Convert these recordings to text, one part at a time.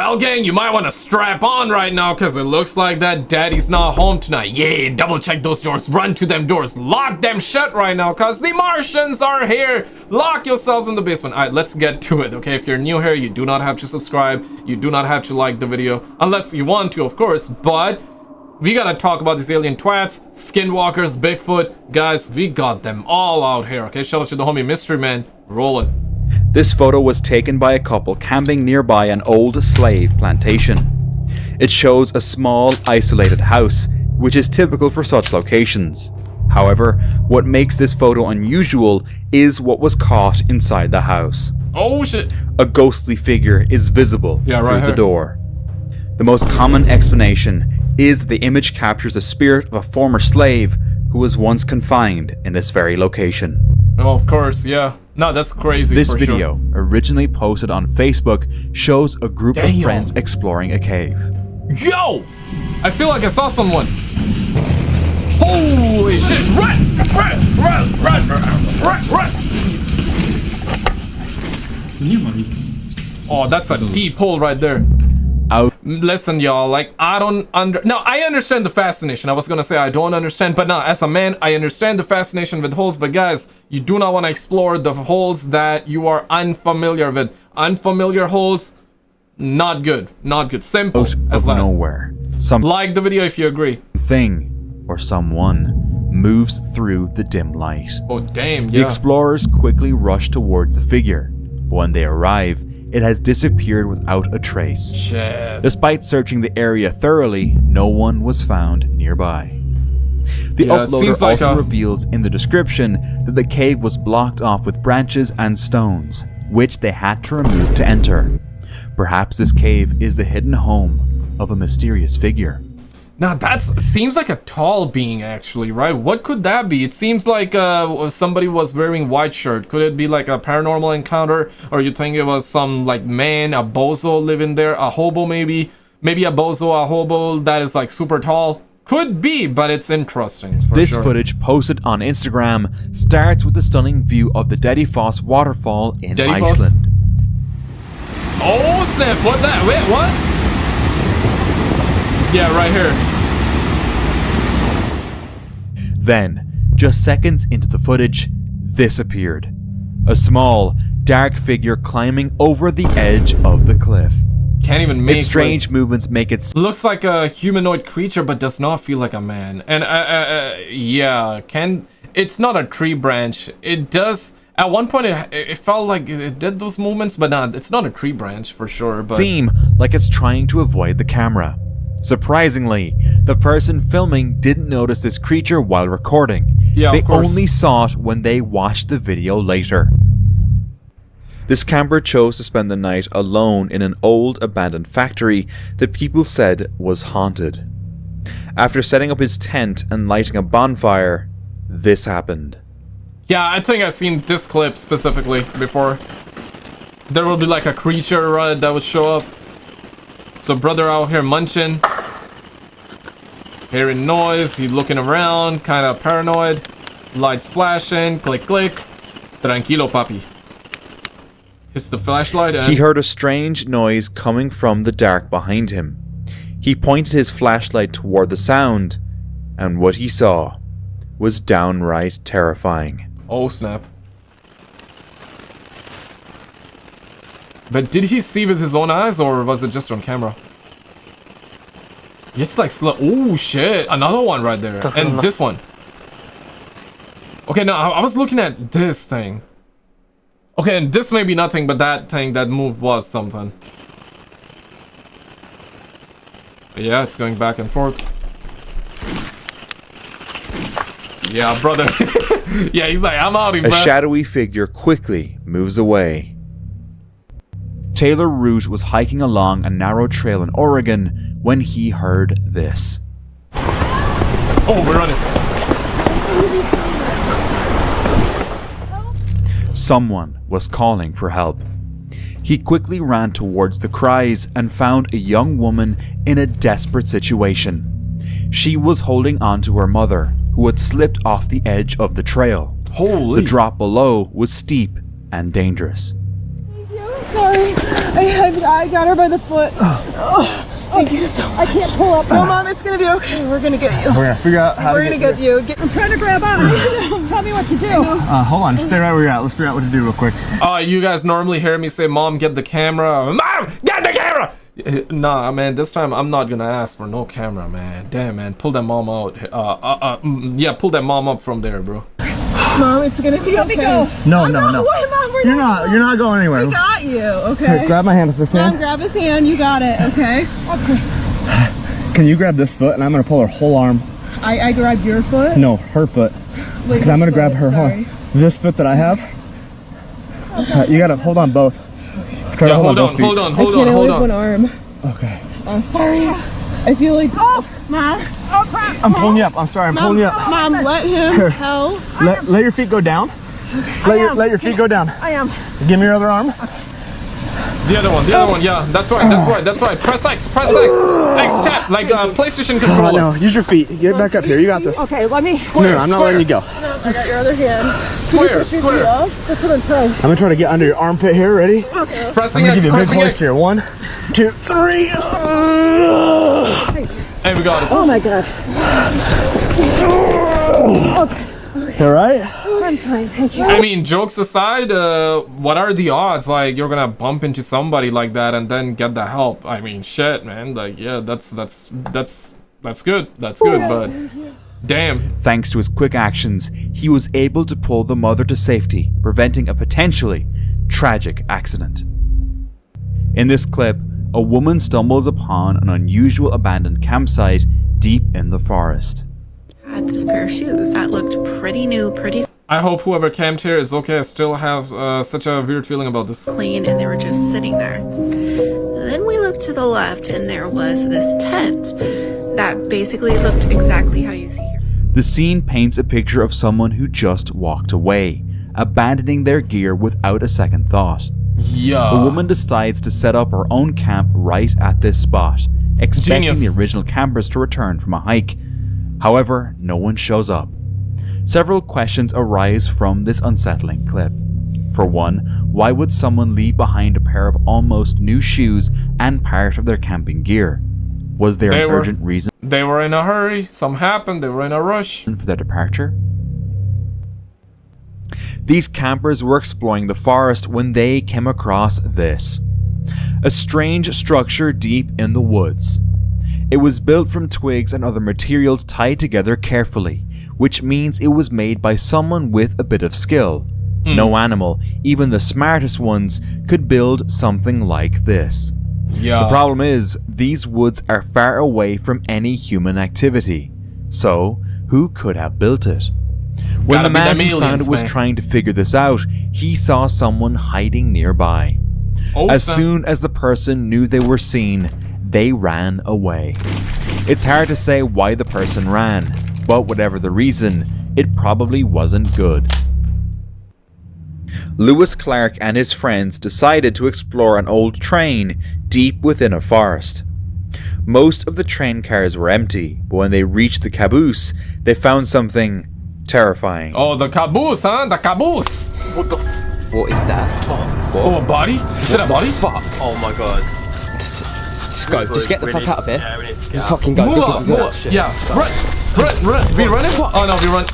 Well, gang, you might want to strap on right now because it looks like that daddy's not home tonight. Yeah, double check those doors. Run to them doors. Lock them shut right now because the Martians are here. Lock yourselves in the basement. All right, let's get to it, okay? If you're new here, you do not have to subscribe. You do not have to like the video unless you want to, of course, but we gotta talk about these alien twats, skinwalkers, Bigfoot. Guys, we got them all out here, okay? Shout out to the homie Mystery Man. Roll it. This photo was taken by a couple camping nearby an old slave plantation. It shows a small, isolated house, which is typical for such locations. However, what makes this photo unusual is what was caught inside the house. Oh shit. A ghostly figure is visible through the door. The most common explanation is the image captures the spirit of a former slave who was once confined in this very location. Oh, of course, yeah. No, that's crazy. This video, originally posted on Facebook, shows a group of friends exploring a cave. Yo! I feel like I saw someone. Holy shit! Run! Run! Run! Run! Run! Run! Oh, that's a deep hole right there. Listen, y'all, like, I understand the fascination. I was gonna say I don't understand, but no, as a man, I understand the fascination with holes, but guys, you do not want to explore the holes that you are unfamiliar with. Unfamiliar holes, not good. Not good. Simple as that. Nowhere. Like the video if you agree. Thing or someone moves through the dim light. Oh, damn, yeah. The explorers quickly rush towards the figure. When they arrive, it has disappeared without a trace. Shit. Despite searching the area thoroughly, no one was found nearby. The uploader also reveals in the description that the cave was blocked off with branches and stones, which they had to remove to enter. Perhaps this cave is the hidden home of a mysterious figure. Now that seems like a tall being, actually, right? What could that be? It seems like somebody was wearing white shirt. Could it be like a paranormal encounter? Or you think it was some like man, a bozo living there, a hobo maybe? Maybe a bozo, a hobo that is like super tall? Could be, but it's interesting for This sure. footage posted on Instagram starts with the stunning view of the Dajjal waterfall in Iceland. Oh snap, what that? Wait, what? Yeah, right here. Then, just seconds into the footage, this appeared. A small, dark figure climbing over the edge of the cliff. Can't even make its strange movements make it looks like a humanoid creature but does not feel like a man. And yeah, it's not a tree branch. It does at one point it felt like it did those movements, but it's not a tree branch for sure, but seem like it's trying to avoid the camera. Surprisingly, the person filming didn't notice this creature while recording. Yeah, they only saw it when they watched the video later. This camper chose to spend the night alone in an old abandoned factory that people said was haunted. After setting up his tent and lighting a bonfire, this happened. Yeah, I think I've seen this clip specifically before. There will be like a creature that would show up. So brother out here munching, hearing noise, he's looking around, kind of paranoid, lights flashing, click click, tranquilo papi. Hits the flashlight and he heard a strange noise coming from the dark behind him. He pointed his flashlight toward the sound, and what he saw was downright terrifying. Oh snap. But did he see with his own eyes, or was it just on camera? It's like slow. Oh shit! Another one right there, and this one. Okay, now I was looking at this thing. Okay, and this may be nothing, but that thing, that move was something. But yeah, it's going back and forth. Yeah, brother. Yeah, he's like, I'm out of here, A shadowy figure quickly moves away. Taylor Root was hiking along a narrow trail in Oregon when he heard this. Oh, we're running. Someone was calling for help. He quickly ran towards the cries and found a young woman in a desperate situation. She was holding on to her mother, who had slipped off the edge of the trail. Holy. The drop below was steep and dangerous. Sorry. I got her by the foot. Oh, thank you so much. I can't pull up. No, Mom, it's gonna be okay. We're gonna get you. We're gonna figure out how We're gonna get you. I'm trying to grab on. Tell me what to do. Hold on, stay right where you're at. Let's figure out what to do real quick. You guys normally hear me say, Mom, get the camera. Mom, get the camera! Nah, man, this time I'm not gonna ask for no camera, man. Damn, man, pull that mom out. Yeah, pull that mom up from there, bro. Mom, it's gonna be okay. Go. No. Wait, Mom, You're not going anywhere. We got you, okay? Here, grab my hand with this hand. Mom, grab his hand. You got it, okay? Okay. Can you grab this foot and I'm gonna pull her whole arm? I grabbed your foot? No, her foot. Because I'm gonna grab her. This foot that I have. You gotta hold on both. Yeah, hold on. I can't only have one arm. Okay. I'm sorry. I feel like. Oh, Mom. Oh crap. I'm pulling you up. I'm sorry. I'm pulling you up. Mom, let him help. Let your feet go down. Let your feet go down. I am. Give me your other arm. The other one, yeah. That's right. Press X. X tap, like PlayStation controller. No, use your feet. Get back up here. You got this. Okay, let me. Square, No, I'm not letting you go. No, I got your other hand. Square. That's what I'm trying. I'm gonna try to get under your armpit here. Ready? Okay. Pressing I'm gonna X, give you a big pressing hoist X. here. 1, 2, 3. Hey, we got it. Oh my god. Okay. All right. I'm fine, thank you. I mean, jokes aside, what are the odds, like, you're gonna bump into somebody like that and then get the help? I mean, shit, man. Like, yeah, that's good. That's good, but damn. Thanks to his quick actions, he was able to pull the mother to safety, preventing a potentially tragic accident. In this clip, a woman stumbles upon an unusual abandoned campsite deep in the forest. I had this pair of shoes that looked pretty new, pretty I hope whoever camped here is okay. I still have such a weird feeling about this. clean, and they were just sitting there. Then we looked to the left, and there was this tent that basically looked exactly how you see here. The scene paints a picture of someone who just walked away, abandoning their gear without a second thought. Yeah. The woman decides to set up her own camp right at this spot, expecting Genius. the original campers to return from a hike. However, no one shows up. Several questions arise from this unsettling clip. For one, why would someone leave behind a pair of almost new shoes and part of their camping gear? Was there an urgent reason They were in a hurry. Something happened. They were in a rush. for their departure? These campers were exploring the forest when they came across this. A strange structure deep in the woods. It was built from twigs and other materials tied together carefully, which means it was made by someone with a bit of skill. No animal, even the smartest ones, could build something like this. Yeah. The problem is, these woods are far away from any human activity. So, who could have built it? When the man who found it was trying to figure this out, he saw someone hiding nearby. As soon as the person knew they were seen, they ran away. It's hard to say why the person ran, but whatever the reason, it probably wasn't good. Lewis Clark and his friends decided to explore an old train deep within a forest. Most of the train cars were empty, but when they reached the caboose, they found something terrifying. Oh, the caboose, huh? The caboose. What is that? Oh, a body? Is it a body? Fuck. Oh my god. Just go. Just get the fuck out of here. Yeah, we need to get Just out. fucking go. Mula. Yeah. Run. We running? Oh no, we run.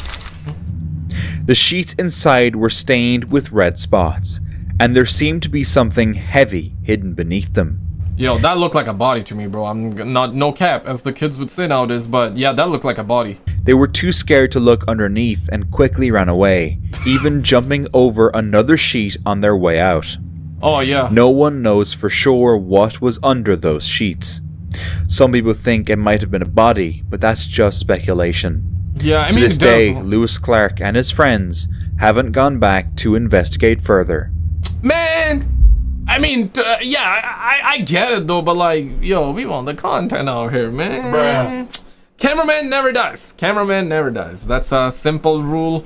The sheets inside were stained with red spots, and there seemed to be something heavy hidden beneath them. Yo, that looked like a body to me, bro. I'm not, no cap, as the kids would say nowadays, but yeah, that looked like a body. They were too scared to look underneath and quickly ran away, even jumping over another sheet on their way out. Oh yeah. No one knows for sure what was under those sheets. Some people think it might have been a body, but that's just speculation. Yeah, I mean, to this day, Lewis Clark and his friends haven't gone back to investigate further. Man, I mean, yeah, I get it though, but like, yo, we want the content out here, man. Bruh. Cameraman never dies. Cameraman never dies. That's a simple rule.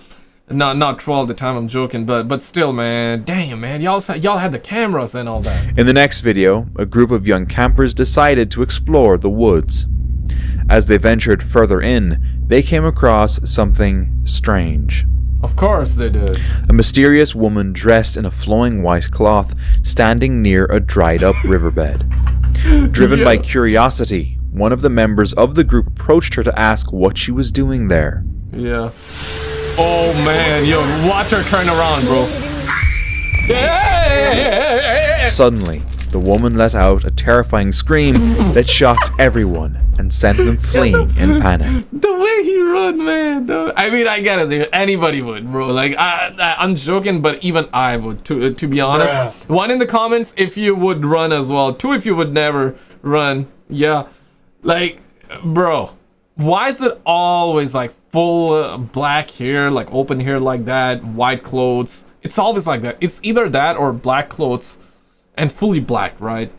Not true all the time, I'm joking, but still, man. Damn, man, y'all had the cameras and all that. In the next video, a group of young campers decided to explore the woods. As they ventured further in, they came across something strange. Of course they did. A mysterious woman dressed in a flowing white cloth standing near a dried up riverbed. Driven by curiosity, one of the members of the group approached her to ask what she was doing there. Yeah. Oh man, yo, watch her turn around, bro. Yeah. Suddenly, the woman let out a terrifying scream that shocked everyone and sent them fleeing in panic. The way he run, man. I mean, I get it, dude. Anybody would, bro. Like, I'm joking, but even I would, to be honest. Bruh. 1 in the comments if you would run as well. 2 if you would never run. Yeah. Like, bro, why is it always like full black hair, like open hair like that, white clothes? It's always like that. It's either that or black clothes and fully black, right?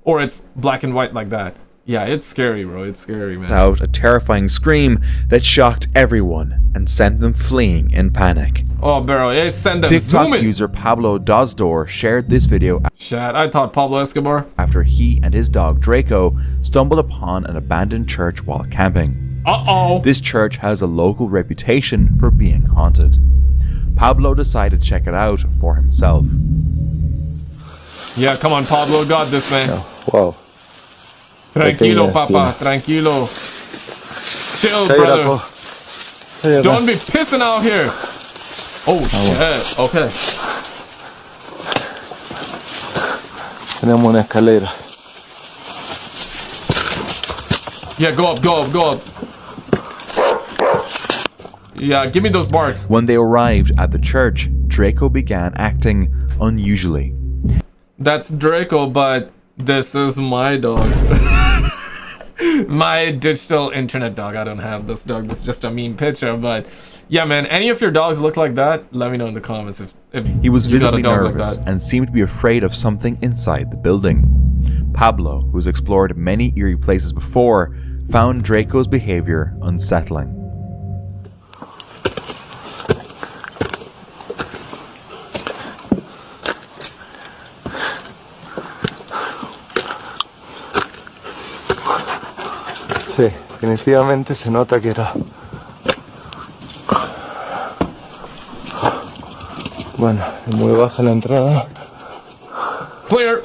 Or it's black and white like that. Yeah, it's scary, bro. It's scary, man. Out a terrifying scream that shocked everyone and sent them fleeing in panic. Oh, bro, yeah, send them. TikTok Zoom in. user Pablo Dozdor shared this video Shit, I thought Pablo Escobar. after he and his dog Draco stumbled upon an abandoned church while camping. Uh-oh. This church has a local reputation for being haunted. Pablo decided to check it out for himself. Yeah, come on, Pablo. Got this, man. Wow. Tranquilo, papa. Tranquilo. Chill, brother. Don't be pissing out here. Oh, shit. Okay. Tenemos una escalera. Yeah, go up, go up, go up. Yeah, give me those barks. When they arrived at the church, Draco began acting unusually. That's Draco, but this is my dog. My digital internet dog. I don't have this dog. This is just a meme picture, but yeah, man, any of your dogs look like that? Let me know in the comments if He was you got a visibly dog nervous like that. and seemed to be afraid of something inside the building. Pablo, who's explored many eerie places before, found Draco's behavior unsettling. Sí, definitivamente se nota que era. Bueno, es muy baja la entrada. Clear.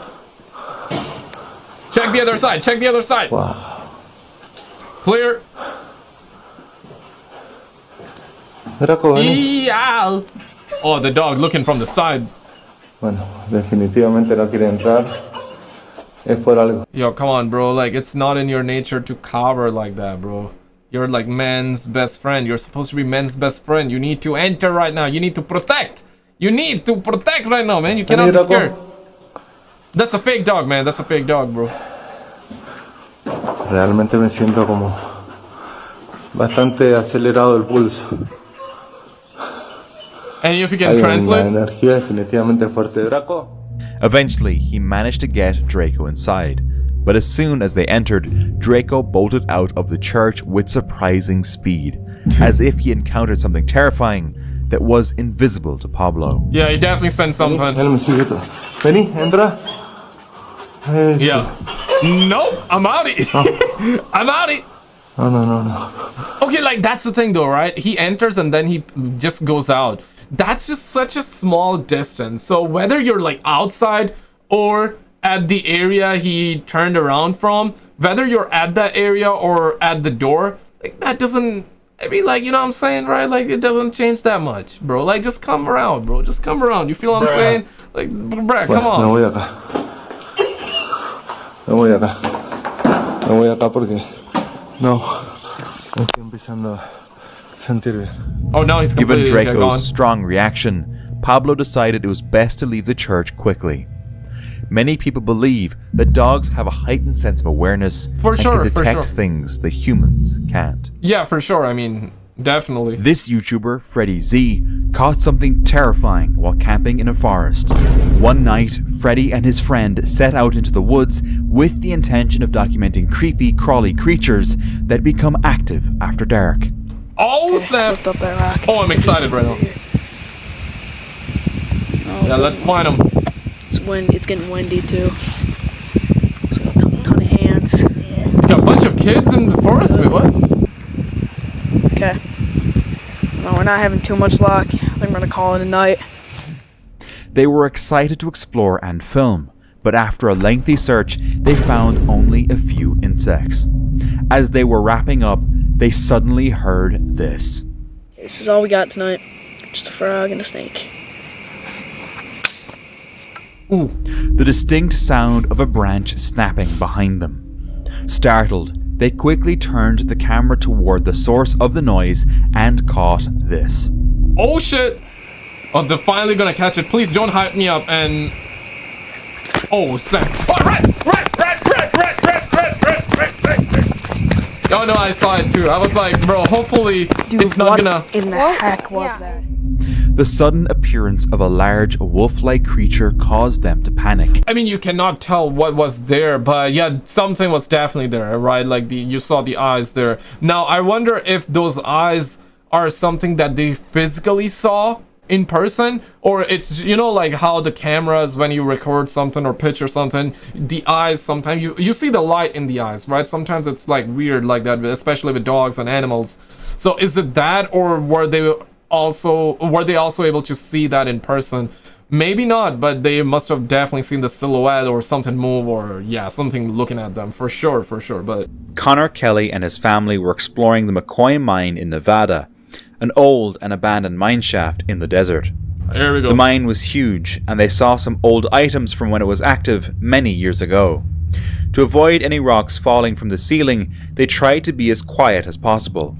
Check the other side. Check the other side. Wow. Clear. Draco, ven. Yeah. Oh, the dog looking from the side. Bueno, definitivamente no quiere entrar. Es por algo. Yo, come on, bro. Like, it's not in your nature to cover like that, bro. You're like man's best friend. You're supposed to be man's best friend. You need to enter right now. You need to protect. You need to protect right now, man. You cannot be scared. That's a fake dog, man. That's a fake dog, bro. Realmente me siento como bastante acelerado el pulso. And if you can Hay translate. una energía definitivamente fuerte. Draco. Eventually, he managed to get Draco inside, but as soon as they entered, Draco bolted out of the church with surprising speed, as if he encountered something terrifying that was invisible to Pablo. Yeah, he definitely sent something. Él me sigue todo. Vení, entra. Eso. Yeah. Nope, I'm out it. I'm out it. No. Okay, like that's the thing though, right? He enters and then he just goes out. That's just such a small distance. So whether you're like outside or at the area he turned around from, whether you're at that area or at the door, like that doesn't, I mean, like, you know what I'm saying, right? Like it doesn't change that much, bro. Like just come around, bro. Just come around. You feel what I'm saying? Like, bruh, come on. Me voy acá. Me voy acá porque no estoy empezando a sentir bien. Oh, now he's Given completely gone. Draco's strong reaction, Pablo decided it was best to leave the church quickly. Many people believe that dogs have a heightened sense of awareness For and sure, can for detect sure. things that humans can't. Yeah, for sure. I mean, definitely. This YouTuber, Freddy Z, caught something terrifying while camping in a forest. One night, Freddy and his friend set out into the woods with the intention of documenting creepy, crawly creatures that become active after dark. Oh, snap. Lift up that rock. Oh, I'm excited right now. Oh, Yeah, let's find him. It's getting windy too. So a ton of ants. You got a bunch of kids in the forest. Wait, what? Okay. No, we're not having too much luck. I think I'm gonna call it a night. They were excited to explore and film, but after a lengthy search, they found only a few insects. As they were wrapping up, they suddenly heard this. This is all we got tonight. Just a frog and a snake. Ooh. The distinct sound of a branch snapping behind them. Startled, they quickly turned the camera toward the source of the noise and caught this. Oh shit! Oh, they're finally gonna catch it. Please don't hype me up and... Oh, snap. Oh, rat! Oh no, I saw it too. I was like, bro, hopefully it's not gonna... What in the heck was that? The sudden appearance of a large wolf-like creature caused them to panic. I mean, you cannot tell what was there, but yeah, something was definitely there, right? Like, you saw the eyes there. Now, I wonder if those eyes are something that they physically saw in person, or it's, you know, like how the cameras, when you record something or picture something, the eyes, sometimes you see the light in the eyes, right? Sometimes it's like weird like that, especially with dogs and animals. So is it that, or were they also able to see that in person? Maybe not, but they must have definitely seen the silhouette or something move, or yeah, something looking at them for sure. But Connor Kelly and his family were exploring the McCoy mine in Nevada, an old and abandoned mine shaft in the desert. There we go. The mine was huge, and they saw some old items from when it was active many years ago. To avoid any rocks falling from the ceiling, they tried to be as quiet as possible.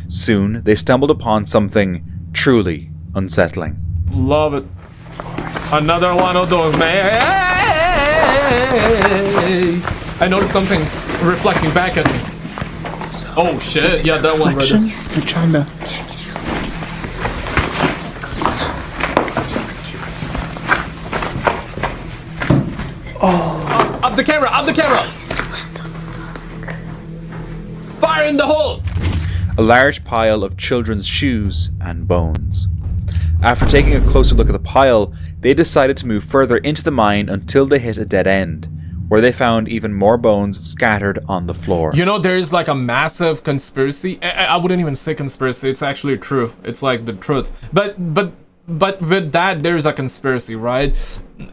Soon, they stumbled upon something truly unsettling. Love it. Another one of those, man. I noticed something reflecting back at me. Oh shit, yeah, that one right there. We're trying to... Check it out. Oh. Up the camera, up the camera! Fire in the hole! A large pile of children's shoes and bones. After taking a closer look at the pile, they decided to move further into the mine until they hit a dead end, where they found even more bones scattered on the floor. You know, there is like a massive conspiracy. I wouldn't even say conspiracy, it's actually true. It's like the truth. But with that, there's a conspiracy, right?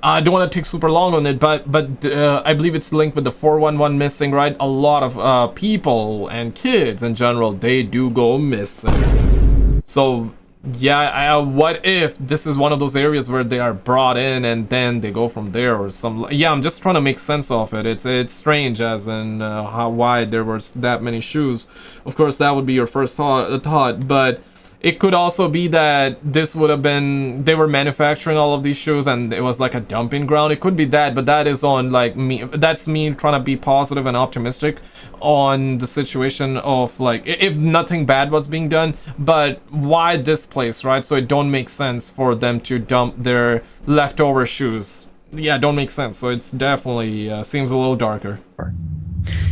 I don't want to take super long on it, but I believe it's linked with the 411 missing, right? A lot of people and kids in general, they do go missing. So yeah, what if this is one of those areas where they are brought in and then they go from there, or some... Yeah, I'm just trying to make sense of it. It's strange, as in why there was that many shoes. Of course, that would be your first thought, but it could also be that this would have been... They were manufacturing all of these shoes and it was like a dumping ground. It could be that, but that is on like me. That's me trying to be positive and optimistic on the situation of like, if nothing bad was being done, but why this place, right? So it don't make sense for them to dump their leftover shoes. Yeah, don't make sense. So it's definitely seems a little darker.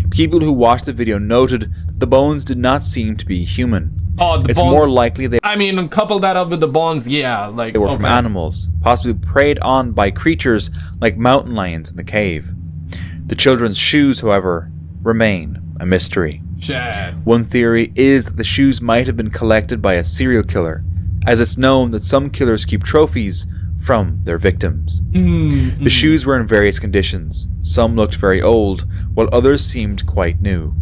People who watched the video noted that the bones did not seem to be human. Oh, it's bones, more likely they... I mean, couple that up with the bones, yeah, like... They were from animals, possibly preyed on by creatures like mountain lions in the cave. The children's shoes, however, remain a mystery. Shit. One theory is that the shoes might have been collected by a serial killer, as it's known that some killers keep trophies from their victims. The shoes were in various conditions. Some looked very old, while others seemed quite new.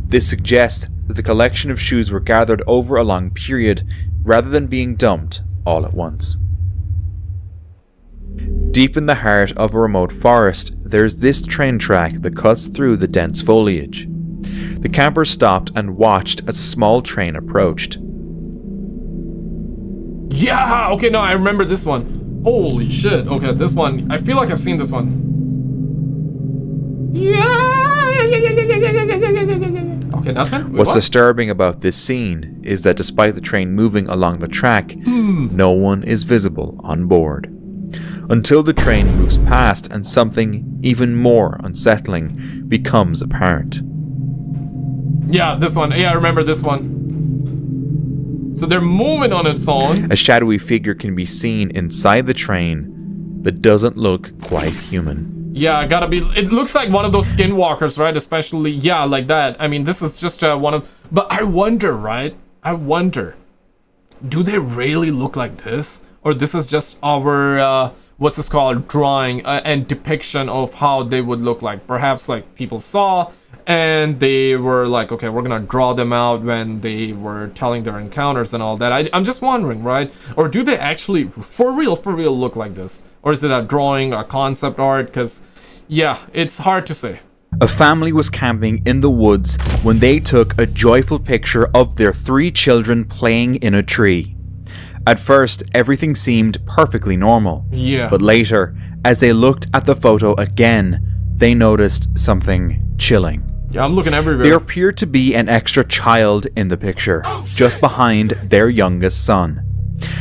This suggests that the collection of shoes were gathered over a long period, rather than being dumped all at once. Deep in the heart of a remote forest, there's this train track that cuts through the dense foliage. The campers stopped and watched as a small train approached. Yeah, okay, no, I remember this one. Holy shit. Okay, this one, I feel like I've seen this one. Okay, nothing? Wait, What's what? disturbing about this scene is that despite the train moving along the track, no one is visible on board. Until the train moves past and something even more unsettling becomes apparent. Yeah, this one. Yeah, I remember this one. So they're moving on its own. A shadowy figure can be seen inside the train that doesn't look quite human. Yeah, gotta be... It looks like one of those Skinwalkers, right? Especially, yeah, like that. I mean, this is just one of... But I wonder, right? I wonder. do they really look like this? Or this is just our, what's this called, drawing and depiction of how they would look like? Perhaps like people saw and they were like, okay, we're gonna draw them out when they were telling their encounters and all that. I'm just wondering, right? Or do they actually, for real, look like this? Or is it a drawing, a concept art? Because, yeah, it's hard to say. A family was camping in the woods when they took a joyful picture of their 3 children playing in a tree. At first, everything seemed perfectly normal. Yeah. But later, as they looked at the photo again, they noticed something chilling. Yeah, I'm looking everywhere. There appeared to be an extra child in the picture, just behind their youngest son.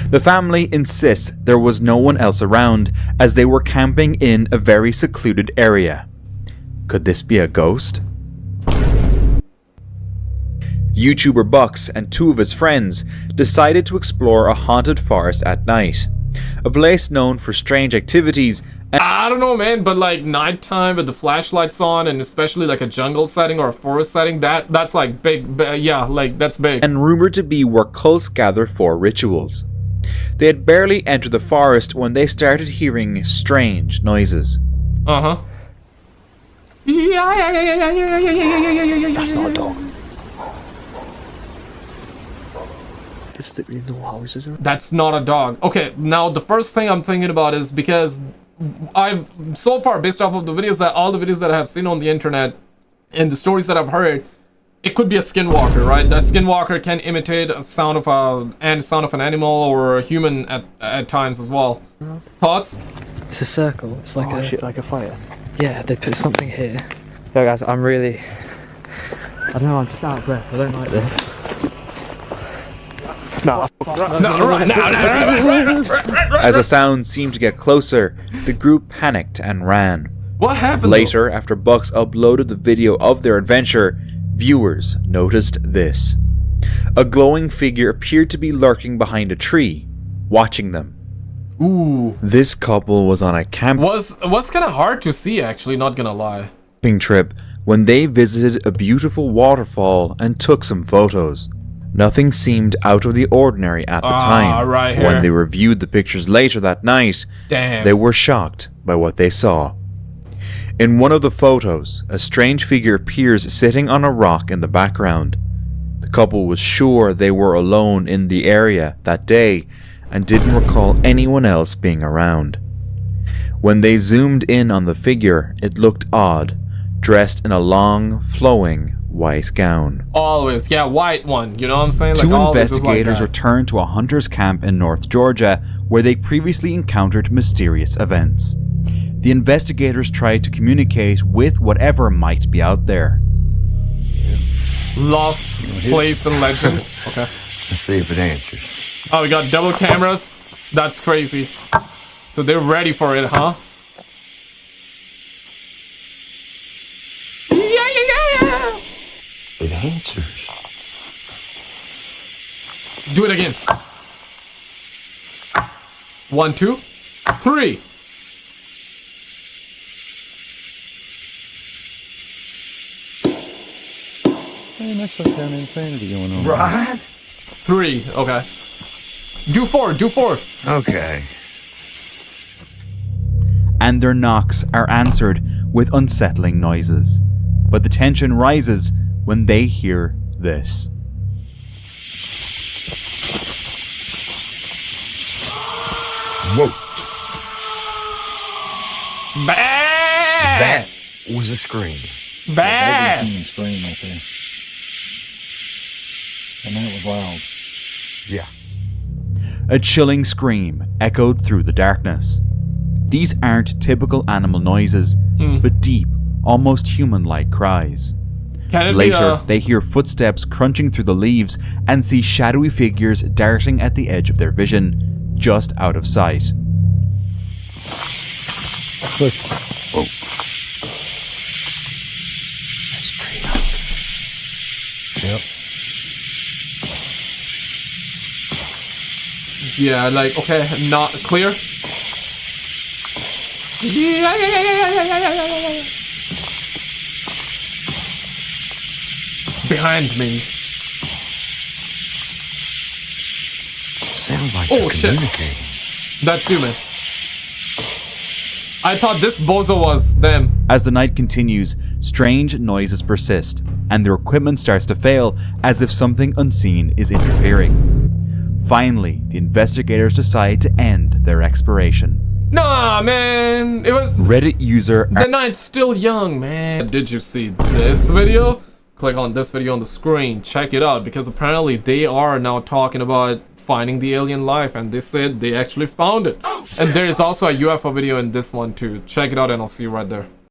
The family insists there was no one else around, as they were camping in a very secluded area. Could this be a ghost? YouTuber Bucks and 2 of his friends decided to explore a haunted forest at night, a place known for strange activities. I don't know, man, but like nighttime with the flashlights on, and especially like a jungle setting or a forest setting, that's like big, yeah, like that's big. And rumored to be where cults gather for rituals. They had barely entered the forest when they started hearing strange noises. Uh-huh. That's not a dog. That's not a dog. Okay, now the first thing I'm thinking about is because I've so far, based off of the videos all the videos that I have seen on the internet and the stories that I've heard, it could be a skinwalker, right? The skinwalker can imitate a sound of an animal or a human at times as well. Thoughts? It's a circle. It's like Shit, like a fire. Yeah, they put something here. Yo guys, I don't know, I'm just out of breath. I don't like this. As the sound seemed to get closer, the group panicked and ran. What happened? Later, after Bucks uploaded the video of their adventure, viewers noticed this. A glowing figure appeared to be lurking behind a tree, watching them. Ooh. This couple was on a was kind of hard to see, actually, not gonna lie. camping trip when they visited a beautiful waterfall and took some photos. Nothing seemed out of the ordinary at the time. Right here. When they reviewed the pictures later that night, they were shocked by what they saw. In one of the photos, a strange figure appears sitting on a rock in the background. The couple was sure they were alone in the area that day and didn't recall anyone else being around. When they zoomed in on the figure, it looked odd, dressed in a long, flowing white gown. Always, yeah, white one, you know what I'm saying? Like, Two always investigators like returned to a hunter's camp in North Georgia where they previously encountered mysterious events. The investigators tried to communicate with whatever might be out there. Lost place and legend. Okay. Let's see if it answers. Oh, we got double cameras. That's crazy. So they're ready for it, huh? It answers. Do it again. 1, 2, 3. Man, that's some kind of insanity going on. Right? 3. Okay. Do 4. Do 4. Okay. And their knocks are answered with unsettling noises. But the tension rises when they hear this. Whoa. Bah! That was a scream. Bah! Scream right there. And that was loud. Yeah. A chilling scream echoed through the darkness. These aren't typical animal noises, but deep, almost human-like cries. Later, they hear footsteps crunching through the leaves and see shadowy figures darting at the edge of their vision, just out of sight. Listen. Whoa. That's tree house. Yep. Yeah, like, okay, not clear. Behind me. Oh shit. That's you, man. I thought this bozo was them. As the night continues, strange noises persist, and their equipment starts to fail as if something unseen is interfering. Finally, the investigators decide to end their exploration. Nah, man. It was Reddit user... The night's still young, man. Did you see this video? Click on this video on the screen. Check it out, because apparently they are now talking about finding the alien life, and they said they actually found it. And there is also a UFO video in this one too. Check it out and I'll see you right there.